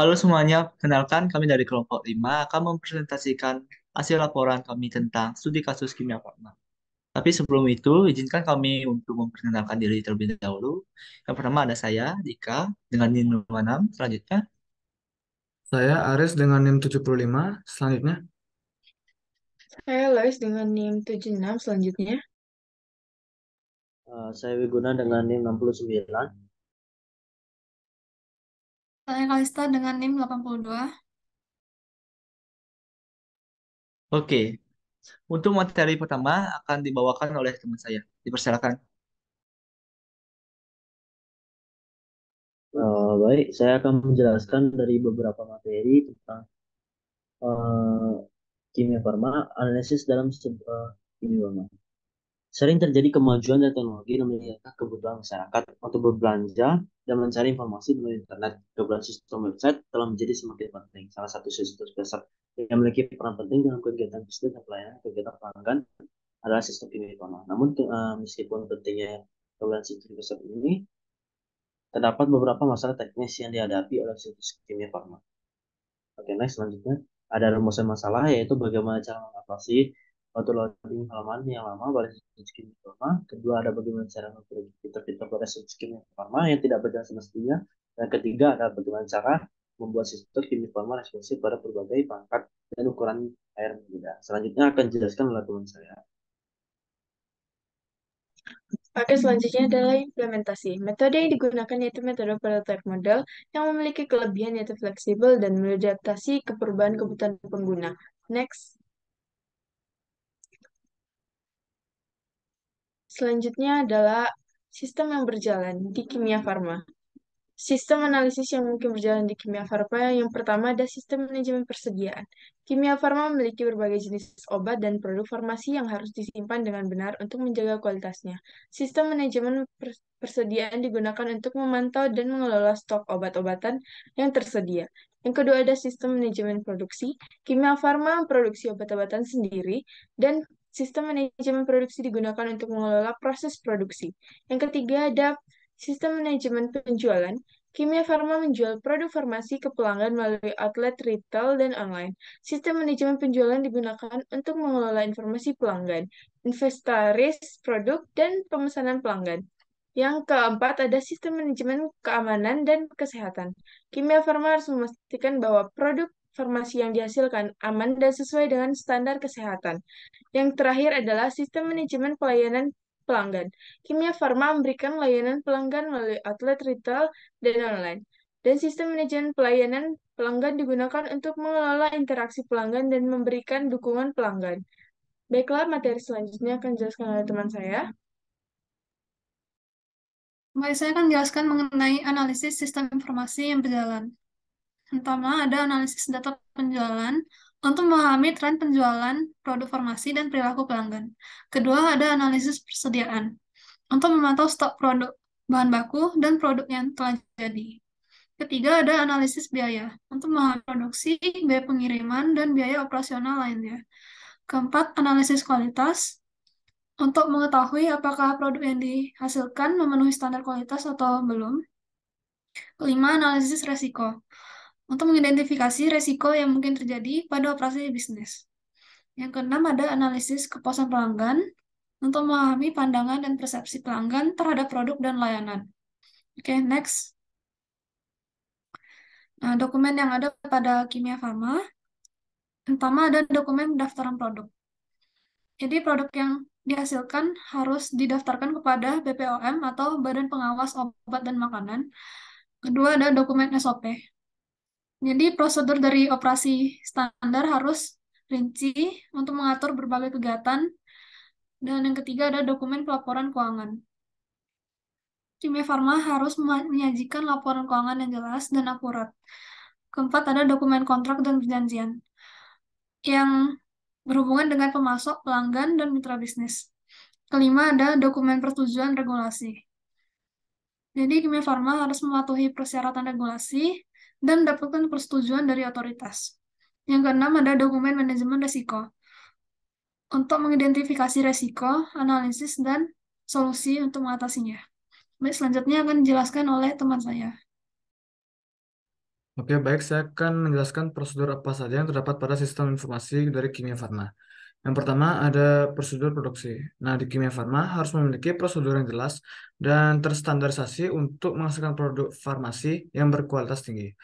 Halo semuanya, kenalkan kami dari kelompok 5 akan mempresentasikan hasil laporan kami tentang studi kasus kimia farma. Tapi sebelum itu, izinkan kami untuk memperkenalkan diri terlebih dahulu. Yang pertama ada saya, Dika, dengan NIM 56. Selanjutnya, Saya Aris dengan NIM 75. Selanjutnya, Saya Lois dengan NIM 76 selanjutnya. Saya Wiguna dengan NIM 69. Saya Kalista dengan NIM 82. oke. Untuk materi pertama akan dibawakan oleh teman saya. Dipersilakan. Baik, saya akan menjelaskan dari beberapa materi tentang eh, kimia farma, analisis dalam kimia farma. Sering terjadi kemajuan dan teknologi yang meningkatkan kebutuhan masyarakat untuk berbelanja dan mencari informasi melalui internet. Keberadaan sistem website telah menjadi semakin penting. Salah satu situs besar yang memiliki peran penting dalam kegiatan bisnis dan pelayanan kegiatan pelanggan adalah sistem kimia farma. Namun, meskipun pentingnya keberadaan sistem besar ini, terdapat beberapa masalah teknis yang dihadapi oleh situs kimia farma. Oke, next selanjutnya ada rumusan masalah yaitu bagaimana cara mengatasi auto loading halaman yang lama pada situs kimia farma. Kedua, ada bagaimana cara memperbaiki fitur-fitur pada situs kimia farma yang tidak berjalan semestinya. Dan ketiga, ada bagaimana cara membuat situs kimia farma responsif pada berbagai pangkat dan ukuran air yang berbeda. Selanjutnya akan dijelaskan oleh teman saya. Oke, selanjutnya adalah implementasi. Metode yang digunakan yaitu metode prototype model yang memiliki kelebihan yaitu fleksibel dan beradaptasi ke perubahan kebutuhan pengguna. Next. Selanjutnya adalah sistem yang berjalan di kimia farma. Sistem analisis yang mungkin berjalan di kimia farma yang pertama ada sistem manajemen persediaan. Kimia farma memiliki berbagai jenis obat dan produk farmasi yang harus disimpan dengan benar untuk menjaga kualitasnya. Sistem manajemen persediaan digunakan untuk memantau dan mengelola stok obat-obatan yang tersedia. Yang kedua ada sistem manajemen produksi. Kimia farma memproduksi obat-obatan sendiri dan sistem manajemen produksi digunakan untuk mengelola proses produksi. Yang ketiga ada sistem manajemen penjualan. Kimia Farma menjual produk farmasi ke pelanggan melalui outlet retail dan online. Sistem manajemen penjualan digunakan untuk mengelola informasi pelanggan, inventaris produk, dan pemesanan pelanggan. Yang keempat ada sistem manajemen keamanan dan kesehatan. Kimia Farma harus memastikan bahwa produk farmasi yang dihasilkan aman dan sesuai dengan standar kesehatan. Yang terakhir adalah sistem manajemen pelayanan pelanggan. Kimia Farma memberikan layanan pelanggan melalui outlet retail dan online. Dan sistem manajemen pelayanan pelanggan digunakan untuk mengelola interaksi pelanggan dan memberikan dukungan pelanggan. Baiklah, materi selanjutnya akan dijelaskan oleh teman saya. Baik, saya akan jelaskan mengenai analisis sistem informasi yang berjalan. Pertama, ada analisis data penjualan untuk memahami tren penjualan produk farmasi dan perilaku pelanggan. Kedua, ada analisis persediaan untuk memantau stok produk, bahan baku, dan produk yang telah jadi. Ketiga, ada analisis biaya untuk memahami produksi, biaya pengiriman, dan biaya operasional lainnya. Keempat, analisis kualitas untuk mengetahui apakah produk yang dihasilkan memenuhi standar kualitas atau belum. Kelima, analisis resiko untuk mengidentifikasi resiko yang mungkin terjadi pada operasi bisnis. Yang keenam, ada analisis kepuasan pelanggan untuk memahami pandangan dan persepsi pelanggan terhadap produk dan layanan. Oke, next. Nah, dokumen yang ada pada kimia farma, pertama ada dokumen pendaftaran produk. Jadi produk yang dihasilkan harus didaftarkan kepada BPOM atau Badan Pengawas Obat dan Makanan. Kedua ada dokumen SOP. Jadi prosedur dari operasi standar harus rinci untuk mengatur berbagai kegiatan. Dan yang ketiga ada dokumen pelaporan keuangan. Kimia Farma harus menyajikan laporan keuangan yang jelas dan akurat. Keempat ada dokumen kontrak dan perjanjian yang berhubungan dengan pemasok, pelanggan, dan mitra bisnis. Kelima ada dokumen persetujuan regulasi. Jadi Kimia Farma harus mematuhi persyaratan regulasi dan mendapatkan persetujuan dari otoritas. Yang keenam ada dokumen manajemen risiko untuk mengidentifikasi risiko, analisis, dan solusi untuk mengatasinya. Baik, selanjutnya akan dijelaskan oleh teman saya. Oke, baik, saya akan menjelaskan prosedur apa saja yang terdapat pada sistem informasi dari kimia farma. Yang pertama ada prosedur produksi. Nah, di kimia farma harus memiliki prosedur yang jelas dan terstandarisasi untuk menghasilkan produk farmasi yang berkualitas tinggi.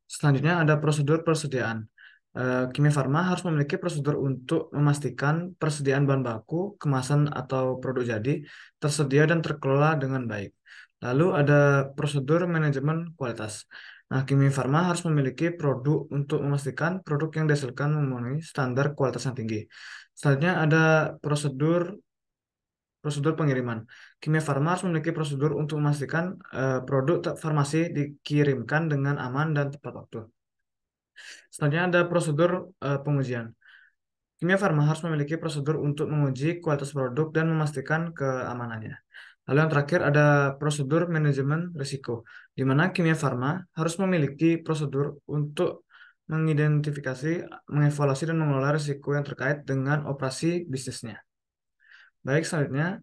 Selanjutnya ada prosedur persediaan. Kimia farma harus memiliki prosedur untuk memastikan persediaan bahan baku, kemasan atau produk jadi tersedia dan terkelola dengan baik. Lalu ada prosedur manajemen kualitas. Nah, kimia farma harus memiliki produk untuk memastikan produk yang dihasilkan memenuhi standar kualitas yang tinggi. Selanjutnya ada prosedur prosedur pengiriman. Kimia farma harus memiliki prosedur untuk memastikan produk farmasi dikirimkan dengan aman dan tepat waktu. Selanjutnya ada prosedur pengujian. Kimia farma harus memiliki prosedur untuk menguji kualitas produk dan memastikan keamanannya. Lalu yang terakhir ada prosedur manajemen risiko, di mana kimia farma harus memiliki prosedur untuk mengidentifikasi, mengevaluasi, dan mengelola risiko yang terkait dengan operasi bisnisnya. Baik, selanjutnya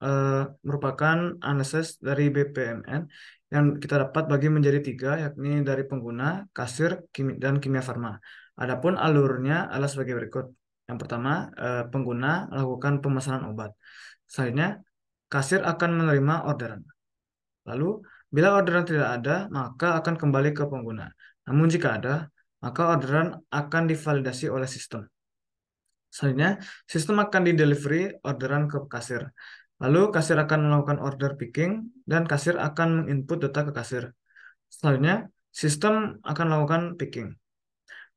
eh, merupakan analisis dari BPMN yang kita dapat bagi menjadi tiga, yakni dari pengguna, kasir, dan kimia farma. Adapun alurnya adalah sebagai berikut. Yang pertama, pengguna melakukan pemesanan obat. Selanjutnya, kasir akan menerima orderan. Lalu, bila orderan tidak ada, maka akan kembali ke pengguna. Namun jika ada, maka orderan akan divalidasi oleh sistem. Selanjutnya, sistem akan di-delivery orderan ke kasir. Lalu, kasir akan melakukan order picking, dan kasir akan menginput data ke kasir. Selanjutnya, sistem akan melakukan picking.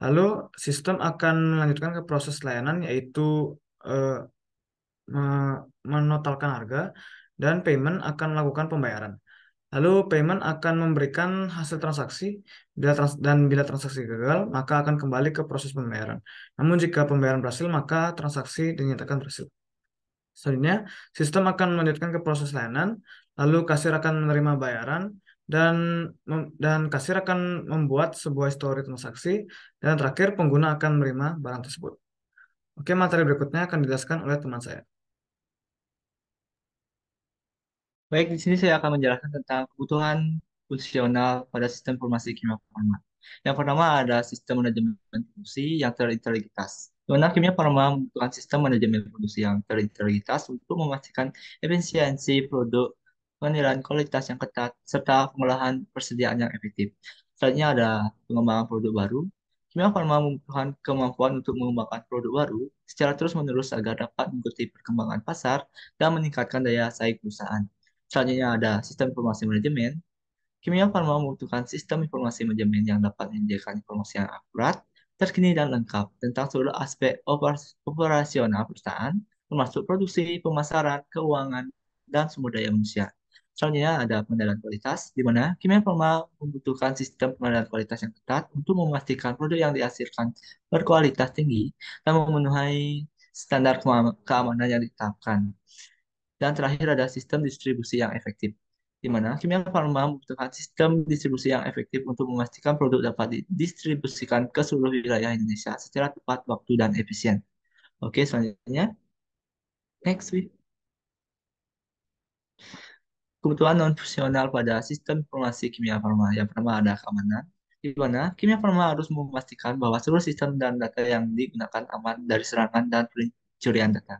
Lalu, sistem akan melanjutkan ke proses layanan, yaitu eh, menotalkan harga, dan payment akan melakukan pembayaran. Lalu payment akan memberikan hasil transaksi dan bila transaksi gagal, maka akan kembali ke proses pembayaran. Namun jika pembayaran berhasil, maka transaksi dinyatakan berhasil. Selanjutnya, sistem akan melanjutkan ke proses layanan, lalu kasir akan menerima bayaran dan kasir akan membuat sebuah histori transaksi dan terakhir pengguna akan menerima barang tersebut. Oke, materi berikutnya akan dijelaskan oleh teman saya. Baik, di sini saya akan menjelaskan tentang kebutuhan fungsional pada sistem informasi kimia farma. Yang pertama ada sistem manajemen produksi yang terintegritas. Di mana kimia farma membutuhkan sistem manajemen produksi yang terintegritas untuk memastikan efisiensi produk, penilaian kualitas yang ketat, serta pengolahan persediaan yang efektif. Selanjutnya ada pengembangan produk baru. Kimia farma membutuhkan kemampuan untuk mengembangkan produk baru secara terus-menerus agar dapat mengikuti perkembangan pasar dan meningkatkan daya saing perusahaan. Selanjutnya ada sistem informasi manajemen. Kimia farma membutuhkan sistem informasi manajemen yang dapat menyediakan informasi yang akurat, terkini, dan lengkap tentang seluruh aspek operasional perusahaan, termasuk produksi, pemasaran, keuangan, dan sumber daya manusia. Selanjutnya ada pengendalian kualitas, di mana kimia farma membutuhkan sistem pengendalian kualitas yang ketat untuk memastikan produk yang dihasilkan berkualitas tinggi dan memenuhi standar keamanan yang ditetapkan. Dan terakhir ada sistem distribusi yang efektif, di mana kimia farma membutuhkan sistem distribusi yang efektif untuk memastikan produk dapat didistribusikan ke seluruh wilayah Indonesia secara tepat waktu dan efisien. Oke, selanjutnya. Next, week. Kebutuhan non-fungsional pada sistem informasi kimia farma. Yang pertama ada keamanan, di mana kimia farma harus memastikan bahwa seluruh sistem dan data yang digunakan aman dari serangan dan pencurian data.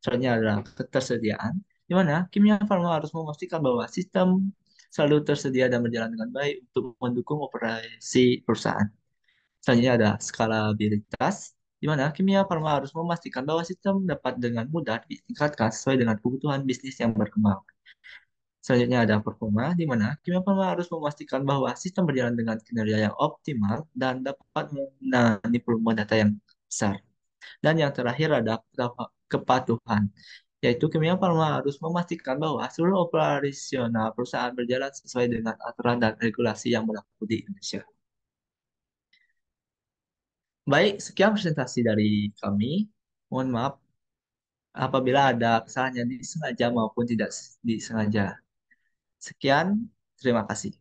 Selanjutnya adalah ketersediaan, di mana kimia farma harus memastikan bahwa sistem selalu tersedia dan berjalan dengan baik untuk mendukung operasi perusahaan. Selanjutnya ada skalabilitas, di mana kimia farma harus memastikan bahwa sistem dapat dengan mudah ditingkatkan sesuai dengan kebutuhan bisnis yang berkembang. Selanjutnya ada performa, di mana kimia farma harus memastikan bahwa sistem berjalan dengan kinerja yang optimal dan dapat menangani volume data yang besar. Dan yang terakhir ada kepatuhan, yaitu kimia farma harus memastikan bahwa seluruh operasional perusahaan berjalan sesuai dengan aturan dan regulasi yang berlaku di Indonesia. Baik, sekian presentasi dari kami. Mohon maaf apabila ada kesalahan yang disengaja maupun tidak disengaja. Sekian, terima kasih.